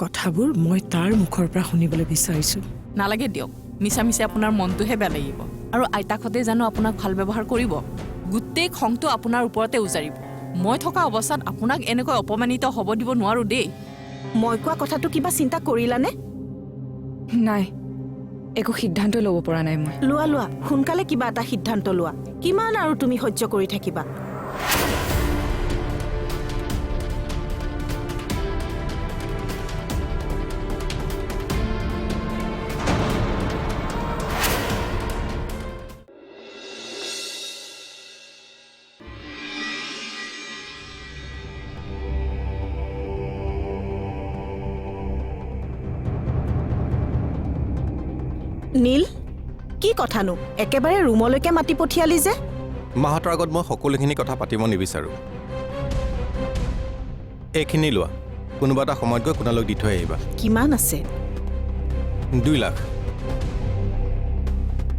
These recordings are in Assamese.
কথাবোৰ মই তাৰ মুখৰ পৰা শুনিবলৈ বিচাৰিছো। নালাগে দিয়ক, মিছা মিছা আপোনাৰ মনটোহে বেয়া লাগিব। আৰু আইতাকহঁতে জানো আপোনাক ভাল ব্যৱহাৰ কৰিব? গোটেই খংটো আপোনাৰ ওপৰতে উজাৰিব। মই থকা অৱস্থাত আপোনাক এনেকৈ অপমানিত হ'ব দিব নোৱাৰো দেই। মই কোৱা কথাটো কিবা চিন্তা কৰিলানে? নাই, একো সিদ্ধান্ত ল'ব পৰা নাই মই। লোৱা সোনকালে কিবা এটা সিদ্ধান্ত লোৱা। কিমান আৰু তুমি সহ্য কৰি থাকিবা? নীল, কি কথানো? একেবাৰে ৰুমলৈকে মাতি পঠিয়ালি যে? মাহঁতৰ আগত মই সকলোখিনি কথা পাতিব নিবিচাৰোঁ। এইখিনি লোৱা, কোনোবা এটা সময়ত গৈ কোনালৈ দি থৈ আহিবা। কিমান আছে? 2 লাখ।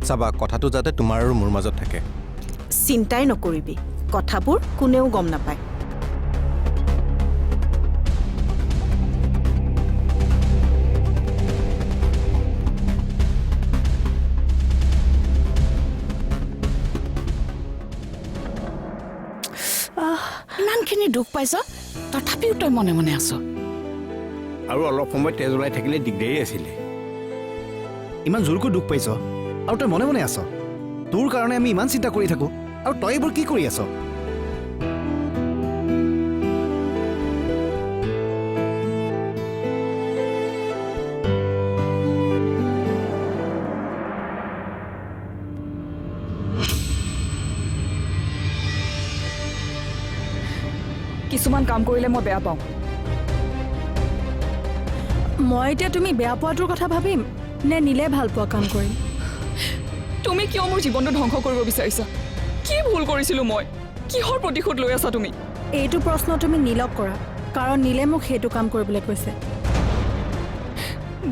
চাবা, কথাটো যাতে তোমাৰ আৰু মোৰ মাজত থাকে। চিন্তাই নকৰিবি, কথাবোৰ কোনেও গম নাপায়। ইমানখিনি দুখ পাইছ, তথাপিও তই মনে মনে আছ। আৰু অলপ সময় তেজ ওলাই থাকিলে দিগদাৰী আছিলে। ইমান জোৰকৈ দুখ পাইছ আৰু তই মনে মনে আছ? তোৰ কাৰণে আমি ইমান চিন্তা কৰি থাকো আৰু তই এইবোৰ কি কৰি আছ? কিছুমান কাম কৰিলে মই বেয়া পাওঁ। মই এতিয়া তুমি বেয়া পোৱাটোৰ কথা ভাবিম নে নীলে ভাল পোৱা কাম কৰিম? তুমি কিয় মোৰ জীৱনটো ধ্বংস কৰিব বিচাৰিছা? কি ভুল কৰিছিলো মই? কিহৰ প্ৰতিশোধ লৈ আছা তুমি? এইটো প্ৰশ্ন তুমি নীলক কৰা, কাৰণ নীলে মোক সেইটো কাম কৰিবলৈ কৈছে।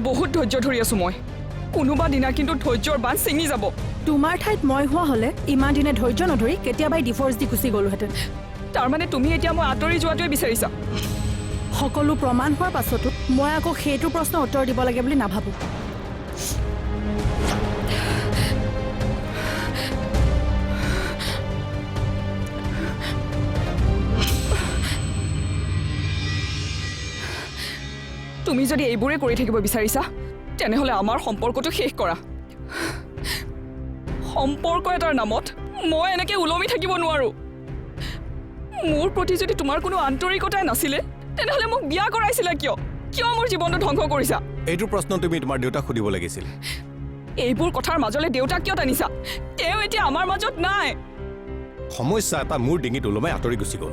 বহুত ধৈৰ্য ধৰি আছো মই। কোনোবা দিনা কিন্তু ধৈৰ্যৰ বান্ধ ছিঙি যাব। তোমাৰ ঠাইত মই হোৱা হ'লে ইমান দিনে ধৈৰ্য নধৰি কেতিয়াবাই ডিভোৰ্চ দি গুচি গ'লোহেঁতেন। তাৰমানে তুমি এতিয়া মই আঁতৰি যোৱাটোৱে বিচাৰিছা? সকলো প্ৰমাণ হোৱাৰ পাছতো মই আকৌ সেইটো প্ৰশ্ন উত্তৰ দিব লাগে বুলি নাভাবোঁ। তুমি যদি এইবোৰে কৰি থাকিব বিচাৰিছা, তেনেহ'লে আমাৰ সম্পৰ্কটো শেষ কৰা। সম্পৰ্ক এটাৰ নামত মই এনেকৈ ওলমি থাকিব নোৱাৰো। মোৰ প্ৰতি যদি তোমাৰ কোনো আন্তৰিকতাই নাছিলে, তেনেহ'লে মোক বিয়া কৰাইছিলা কিয়? কিয় মোৰ জীৱনটো ধ্বংস কৰিছা? এইটো প্ৰশ্ন তুমি তোমাৰ দেউতাক সুধিব লাগিছিল। এইবোৰ কথাৰ মাজলৈ দেউতাক কিয় টানিছা? তেওঁ এতিয়া আমাৰ মাজত নাই। সমস্যা এটা মোৰ ডিঙিত ওলমাই আঁতৰি গুচি গ'ল।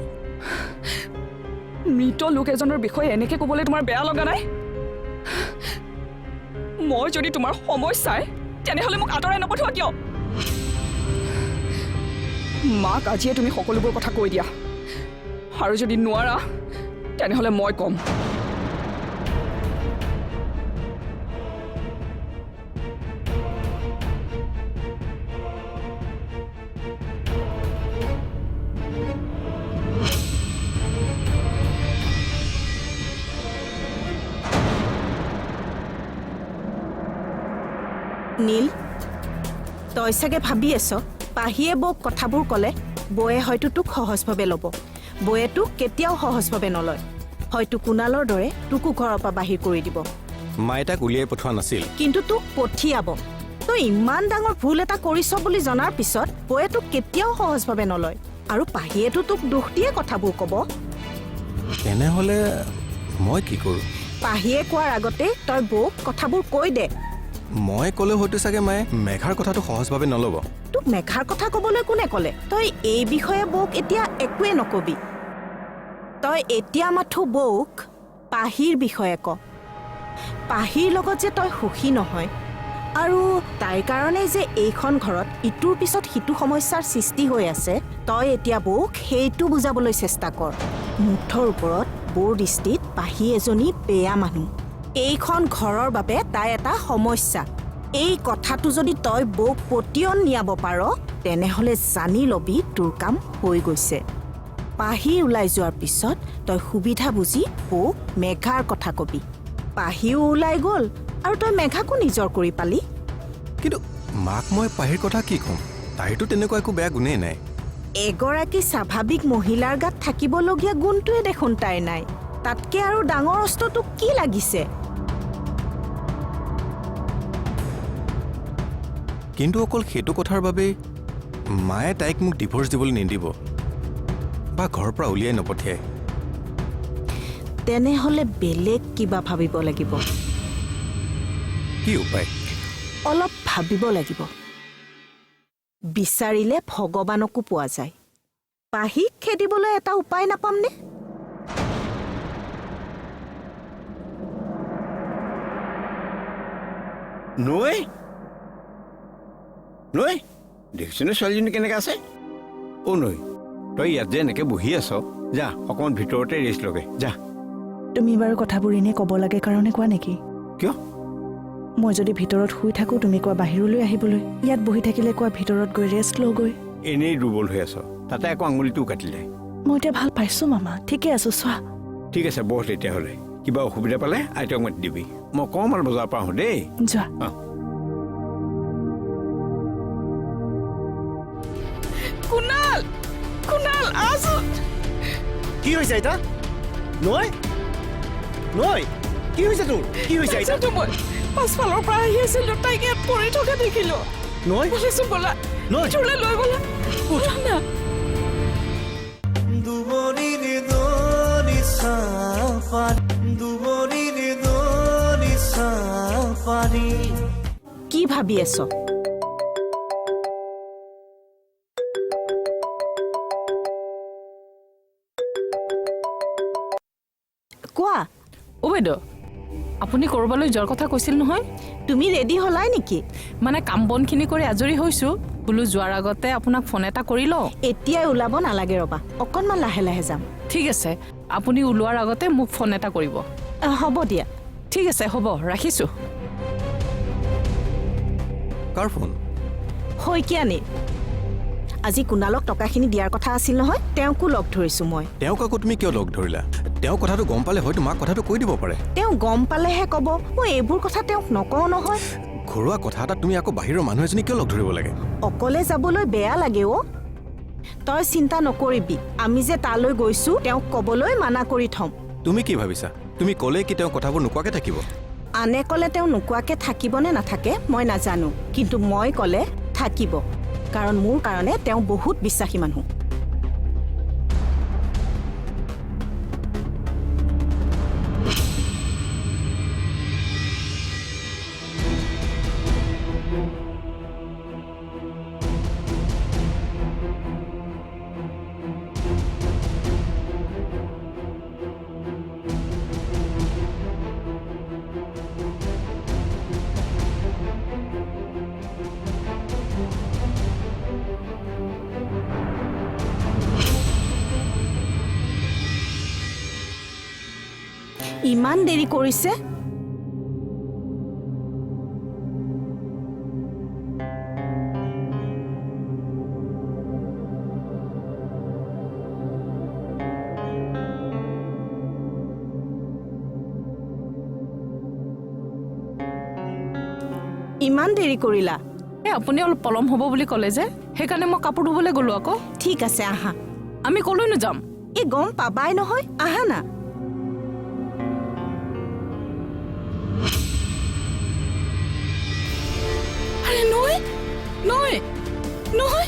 মৃত লোক এজনৰ বিষয়ে এনেকৈ ক'বলৈ তোমাৰ বেয়া লগা নাই? মই যদি তোমাৰ সমস্যাই, তেনেহ'লে মোক আঁতৰাই নপঠোৱা কিয়? মাক আজিয়ে তুমি সকলোবোৰ কথা কৈ দিয়া, আৰু যদি নোৱাৰা তেনেহ'লে মই ক'ম। নীল, তই চাগে ভাবি আছ পাহিয়ে বৌক কথাবোৰ ক'লে বৌয়ে হয়তো তোক সহজভাৱে ল'ব। বৌয়ে তোক কেতিয়াও সহজভাৱে নলয়। হয়তো কুণালৰ দৰে তোকো ঘৰৰ পৰা বাহিৰ কৰি দিব। মায়ে তাক উলিয়াই পঠোৱা নাছিল, কিন্তু তোক পঠিয়াব। তই ইমান ডাঙৰ ভুল এটা কৰিছ বুলি জনাৰ পিছত বৌয়ে তোক কেতিয়াও সহজভাৱে নলয়। আৰু পাহিয়েতো তোক দুখ দিয়ে কথাবোৰ ক'ব। তেনেহ'লে মই কি কৰোঁ? পাহিয়ে কোৱাৰ আগতে তই বৌক কথাবোৰ কৈ দে। মই ক'লে হয়তো চাগে মায়ে মেঘাৰ কথাটো সহজভাৱে নল'ব। তোক মেঘাৰ কথা ক'বলৈ কোনে ক'লে? তই এই বিষয়ে বৌক এতিয়া একোৱে নকবি। তই এতিয়া মাথো বৌক পাহিৰ বিষয়ে ক। পাহিৰ লগত যে তই সুখী নহয়, আৰু তাইৰ কাৰণে যে এইখন ঘৰত ইটোৰ পিছত সিটো সমস্যাৰ সৃষ্টি হৈ আছে, তই এতিয়া বৌক সেইটো বুজাবলৈ চেষ্টা কৰ। মুঠৰ ওপৰত বৌৰ দৃষ্টিত পাহি এজনী বেয়া মানুহ। এইখন ঘৰৰ বাবে তাই এটা সমস্যা। এই কথাটো যদি তই বৌক পতিয়ন নিয়াব পাৰ, তেনেহ'লে জানি ল'বি তোৰ কাম হৈ গৈছে। পাহি ওলাই যোৱাৰ পিছত তই সুবিধা বুজি বৌক মেঘাৰ কথা কবি পাহিও ওলাই গ'ল আৰু তই মেঘাকো নিজৰ কৰি পালি কিন্তু মাক মই পাহিৰ কথা কি ক'ম তাইৰতো তেনেকুৱা একো বেয়া গুণেই নাই এগৰাকী স্বাভাৱিক মহিলাৰ গাত থাকিবলগীয়া গুণটোৱে দেখোন তাইৰ নাই তাতকে আৰু ডাঙৰ অস্ত্ৰটো কি লাগিছে কিন্তু অকল সেইটো কথাৰ বাবে মায়ে তাইক মোক ডিভোৰ্চ দিবলৈ নিদিব বা ঘৰৰ পৰা উলিয়াই নপঠিয়াই তেনেহ'লে বেলেগ কিবা ভাবিব লাগিব কি উপায় অলপ ভাবিব লাগিব বিচাৰিলে ভগৱানকো পোৱা যায় পাহিক খেদিবলৈ এটা উপায় নাপামনে নৈ নৈ দেখিছনে ছোৱালীজনী কেনেকৈ আছে অ' নৈ তই ইয়াত যে এনেকৈ বহি আছ যা অকণমান ভিতৰতে ৰেষ্ট লগে যা তুমি বাৰু কথাবোৰ এনেই ক'ব লাগে কাৰণে কোৱা নেকি কিয় মই যদি ভিতৰত শুই থাকোঁ তুমি কোৱা বাহিৰলৈ আহিবলৈ ইয়াত বহি থাকিলে কোৱা ভিতৰত গৈ ৰেষ্ট লওঁগৈ এনেই দুৰ্বল হৈ আছ তাতে আকৌ আঙুলিটোও কাটিলে মই এতিয়া ভাল পাইছোঁ মামা ঠিকে আছোঁ চোৱা ঠিক আছে বহ তেতিয়াহ'লে কিবা অসুবিধা পালে আইতাক মাতি দিবি মই অকণমান বজাৰৰ পৰা আহোঁ দেই যোৱা কুণাল কুণাল আছোন কি হৈছে আইতা নৈ নৈ কি হৈছে তোৰ কি হৈছে আইতা মই পাছফালৰ পৰা আহি আছিলো তাইক ইয়াত পৰি থকা দেখিলো নৈ বলিছো বলা নৈ চোৰলে লৈ বলা উঠা না কি ভাবি আছ কোৱা অ' বাইদেউ আপুনি ক'ৰবালৈ যোৱাৰ কথা কৈছিল নহয় তুমি ৰেডি হলাই নেকি মানে কাম বনখিনি কৰি আজৰি হৈছোঁ বোলো যোৱাৰ আগতে আপোনাক ফোন এটা কৰি লওঁ এতিয়াই ওলাব নালাগে ৰবা অকণমান লাহে লাহে যাম ঠিক আছে আপুনি ওলোৱাৰ আগতে মোক ফোন এটা কৰিব হ'ব দিয়া ঠিক আছে হ'ব ৰাখিছোঁ কাৰ ফোন শইকীয়ানী আজি কুণালক টকাখিনি দিয়াৰ কথা আছিল নহয় তেওঁকো লগ ধৰিছোঁ মই তেওঁক আকৌ তুমি কিয় লগ ধৰিলা তেওঁ কথাটো গম পালে হয়তো মাক কথাটো কৈ দিব পাৰে তেওঁ গম পালেহে ক'ব মই এইবোৰ কথা তেওঁক নকওঁ নহয় ঘৰুৱা কথা এটা তুমি আকৌ বাহিৰৰ মানুহ এজনী কিয় লগ ধৰিব লাগে অকলে যাবলৈ বেয়া লাগে অ' তই চিন্তা নকৰিবি আমি যে তালৈ গৈছোঁ তেওঁক ক'বলৈ মানা কৰি থ'ম তুমি কি ভাবিছা তুমি ক'লে কি তেওঁ কথাবোৰ নোকোৱাকৈ থাকিব আনে ক'লে তেওঁ নোকোৱাকৈ থাকিব নে নাথাকে মই নাজানো কিন্তু মই ক'লে থাকিব কাৰণ মোৰ কাৰণে তেওঁ বহুত বিশ্বাসী মানুহ ইমান দেৰি কৰিছে ইমান দেৰি কৰিলা এই আপুনি অলপ পলম হ'ব বুলি ক'লে যে সেইকাৰণে মই কাপোৰ ধুবলৈ গ'লোঁ আকৌ ঠিক আছে আহা আমি ক'লৈনো যাম এই গম পাবাই নহয় আহা না আৰে নৈ নৈ নৈ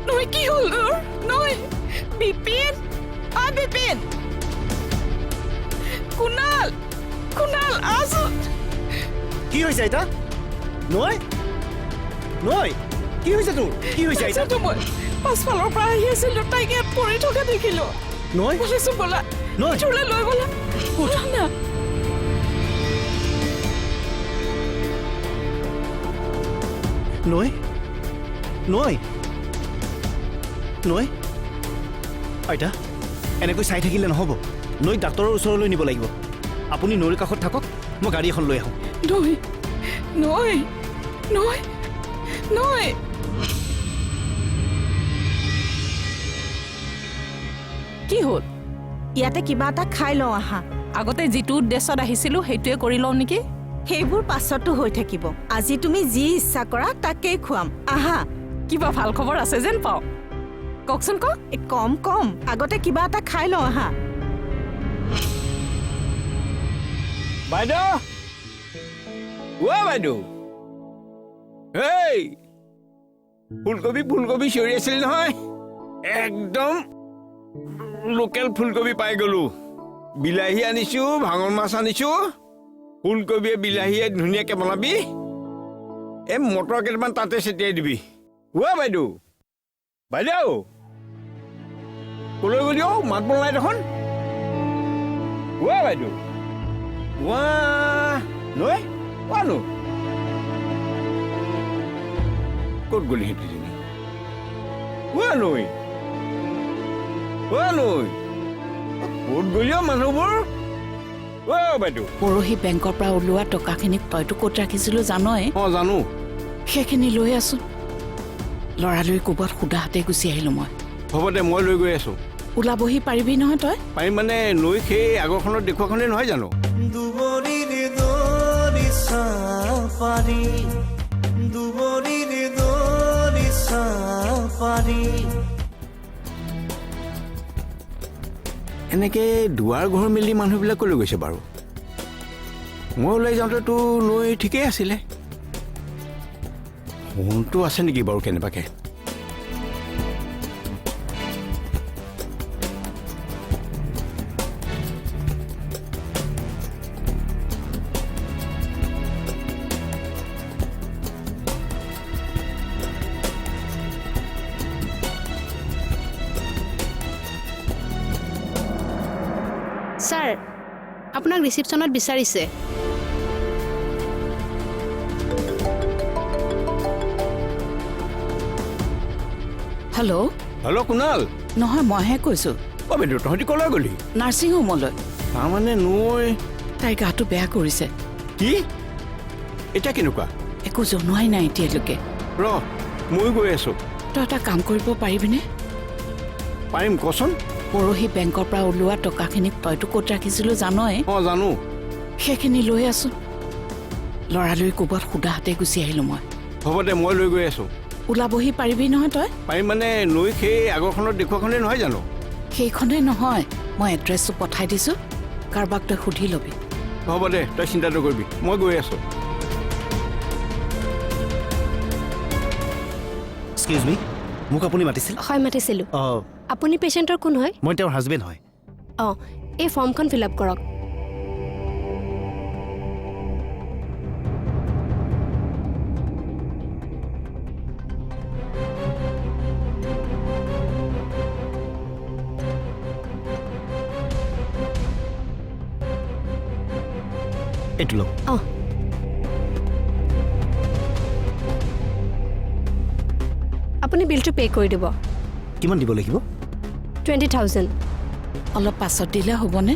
নৈ কি হ'ল তোৰ নৈ বিপিন বিপিন কুণাল কুণাল আছোন কি হৈছে আইতা নৈ নৈ কি হৈছে তোৰ কি হৈছে আইতা মই পাছফালৰ পৰা আহি আছিলো তাইক ইয়াত পৰি থকা দেখিলো নৈ বলিছো বলা নৈ চোৰলে লৈ বলা উঠা না নৈ নৈ নৈ আইতা এনেকৈ চাই থাকিলে নহ'ব নৈক ডাক্তৰৰ ওচৰলৈ নিব লাগিব আপুনি নৈৰ কাষত থাকক মই গাড়ী এখন লৈ আহোঁ নৈ নৈ নৈ নৈ কি হ'ল? ইয়াতে কিবা এটা খাই লওঁ আহা। আগতে যিটো উদ্দেশ্যত আহিছিলোঁ সেইটোৱে কৰি লওঁ নেকি? সেইবোৰ পাছতো হৈ থাকিব। আজি তুমি যি ইচ্ছা কৰা তাকেই খুৱাম। আহা। কিবা ভাল খবৰ আছে যেন পাওঁ। কওকচোন কওক। কম আগতে কিবা এটা খাই লওঁ আহা। বাইদেউ বাইদেউ হেই ফুলকবি চিঞৰি আছিল নহয়, একদম লোকেল ফুলকবি পাই গলো। বিলাহী আনিছো, ভাঙন মাছ আনিছো, ফুলকবিয়ে বিলাহীয়ে ধুনীয়াকে বনাবি। এই মটৰ কেইটামান তাতে ছটিয়াই দিবি। বাইদেউ কলৈ গলি অ? মাত বোল নাই দেখোন। বাইদেউ নৈ নো ক'ত গলি সেইটোজনী? নৈ ক'ত গলি অ মানুহবোৰ? বাইদেউ পৰহি বেংকৰ পৰা ওলোৱা টকাখিনিক তইতো ক'ত ৰাখিছিলো জানই। জানো। সেইখিনি লৈ আছো। লৰালৰি কোবত সুধা হাতে গুচি আহিলো মই। হ'ব দে, মই লৈ গৈ আছো। ওলাবহি পাৰিবি নহয় তই? পাৰিম মানে নৈ সেই আগৰখনত দেখুৱাখনেই নহয় জানো? এনেকে দুৱাৰ ঘৰ মেলি মানুহবিলাক কলৈ গৈছে বাৰু? মই ওলাই যাওঁতেতো নৈ ঠিকেই আছিলে। সোণটো আছে নেকি বাৰু কেনেবাকে? ছাৰ, আপোনাক ৰিচিপশ্যনত বিচাৰিছে। হেল্ল' কুণাল। নহয়, মইহে কৈছো। বাইদেউ তহঁতি কলৈ গলি? নাৰ্ছিং হোমলৈ। তাৰমানে নৈ তাইৰ গাটো বেয়া কৰিছে। কি? এতিয়া কেনেকুৱা? একো জনোৱাই নাই এতিয়ালৈকে। মই গৈ আছো। তই এটা কাম কৰিব পাৰিবিনে? পাৰিম, কচোন। পৰহি বেংকৰ পৰা ওলোৱা টকাখিনিক তইতো ক'ত ৰাখিছিলো জানই। জানো। সেইখিনি লৈ আছো। লৰালৰি কোবত সুধা হাতে গুচি আহিলো মই। হ'ব দে, মই লৈ গৈ আছো। ওলাবহি পাৰিবি নহয় তই? পাৰিম মানে নৈ সেই আগৰখনত দেখুৱাখনেই নহয় জানো? সেইখনে নহয়, মই এড্ৰেছটো পঠাই দিছো। কাৰোবাক তই সুধি ল'বি। হ'ব দে, তই চিন্তা নকৰিবি, মই গৈ আছো। এক্সকিউজ মি, মোক আপুনি মাতিছিল? হয়, মাতিছিলোঁ। অঁ, আপুনি পেচেণ্টৰ কোন হয়? মই তেওঁৰ হাজবেণ্ড হয়। অঁ, এই ফৰ্মখন ফিল আপ কৰক। এইটো লওক। অঁ, আপুনি বিলটো পে' কৰি দিব। কিমান দিব লাগিব? 20,000। অলপ পাছত দিলে হ'বনে?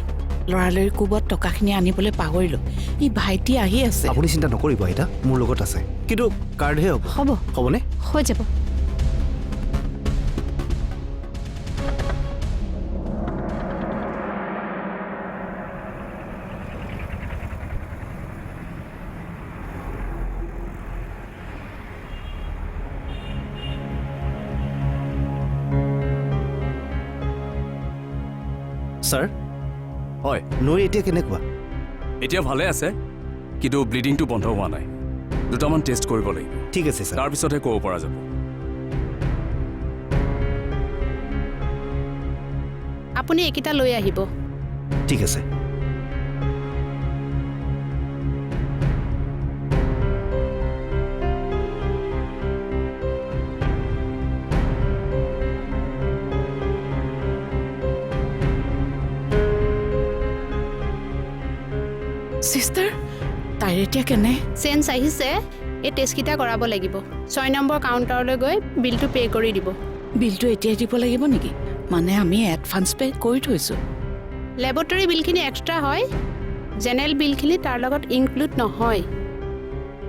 লৰালৰি কোবত টকাখিনি আনিবলৈ পাহৰিলো। ই ভাইটি আহি আছে। আপুনি চিন্তা নকৰিব, আইতা মোৰ লগত আছে। কিন্তু কাৰ্ডহে হ'ব। হ'ব, হ'বনে? হৈ যাব। ছাৰ, হয়, নৈ এতিয়া কেনেকুৱা? এতিয়া ভালে আছে, কিন্তু ব্লিডিংটো বন্ধ হোৱা নাই। দুটামান টেষ্ট কৰিব লাগিব। ঠিক আছে ছাৰ। তাৰপিছতহে ক'ব পৰা যাব। আপুনি এইকেইটা লৈ আহিব। ঠিক আছে। চিষ্টাৰ, তাইৰ এতিয়া কেনে? চেঞ্জ আহিছে, এই টেষ্টকেইটা কৰাব লাগিব। 6 নম্বৰ কাউণ্টাৰলৈ গৈ বিলটো পে' কৰি দিব। বিলটো এতিয়াই দিব লাগিব নেকি? মানে আমি এডভান্স পে' কৰি থৈছোঁ। লেবৰেটৰী বিলখিনি এক্সট্ৰা হয়, জেনেৰেল বিলখিনি তাৰ লগত ইনক্লুড নহয়।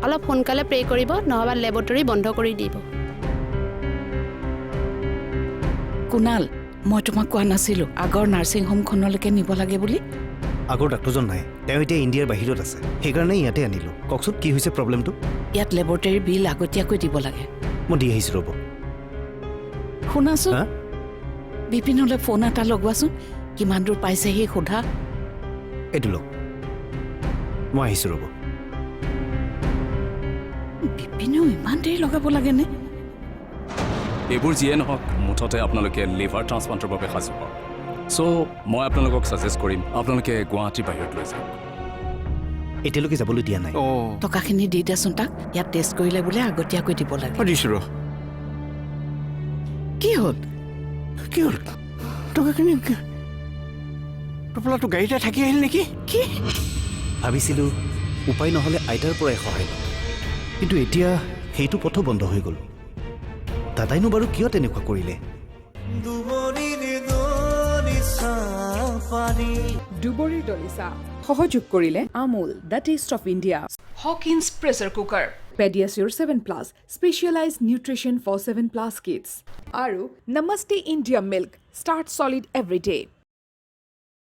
অলপ সোনকালে পে' কৰিব, নহবা লেবৰেটৰী বন্ধ কৰি দিব। কুণাল, মই তোমাক কোৱা নাছিলোঁ আগৰ নাৰ্ছিং হোমখনলৈকে নিব লাগে বুলি। আগৰ ডাক্তৰজন নাই, তেওঁ এতিয়া ইণ্ডিয়াৰ বাহিৰত আছে, সেইকাৰণে ইয়াতে আনিলোঁ। কওকচোন কি হৈছে প্ৰব্লেমটো? ইয়াত লেবৰেটৰীৰ বিল আগতীয়াকৈ দিব লাগে। মই দি আহিছোঁ ৰ'ব। শুনাচোন, হা? বিপিনলৈ ফোন এটা লগোৱাচোন, কিমান দূৰ পাইছেহি সোধা। এইটো লওক, মই আহিছোঁ ৰ'ব। বিপিনেও ইমান দেৰি লগাব লাগেনে? এইবোৰ যিয়ে নহওক, মুঠতে আপোনালোকে লিভাৰ ট্ৰান্সপ্লাণ্টৰ বাবে সাজু হওক। চ' মই আপোনালোকক ছাজেষ্ট কৰিম আপোনালোকে গুৱাহাটীৰ বাহিৰত লৈ যাওক। এতিয়ালৈকে যাবলৈ দিয়া নাই। টকাখিনি দি দেচোন তাক, ইয়াত টেষ্ট কৰিলে বোলে আগতীয়াকৈ দিব লাগে। দিছোঁ ৰ কি হ'ল? কি হ'ল? টকাখিনি টোপোলাটো গাড়ীতে থাকি আহিল নেকি? কি? ভাবিছিলোঁ উপায় নহ'লে আইতাৰ পৰাই সহায় ল'ম, কিন্তু এতিয়া সেইটো পথো বন্ধ হৈ গ'ল। দাদাইনো বাৰু কিয় তেনেকুৱা কৰিলে? দুবৰিৰ দলিচা সহযোগ কৰিলে Amul the taste of India, Hawkins pressure cooker, PediaSure 7+ specialized nutrition for 7+ kids আৰু Namaste India milk start solid every day.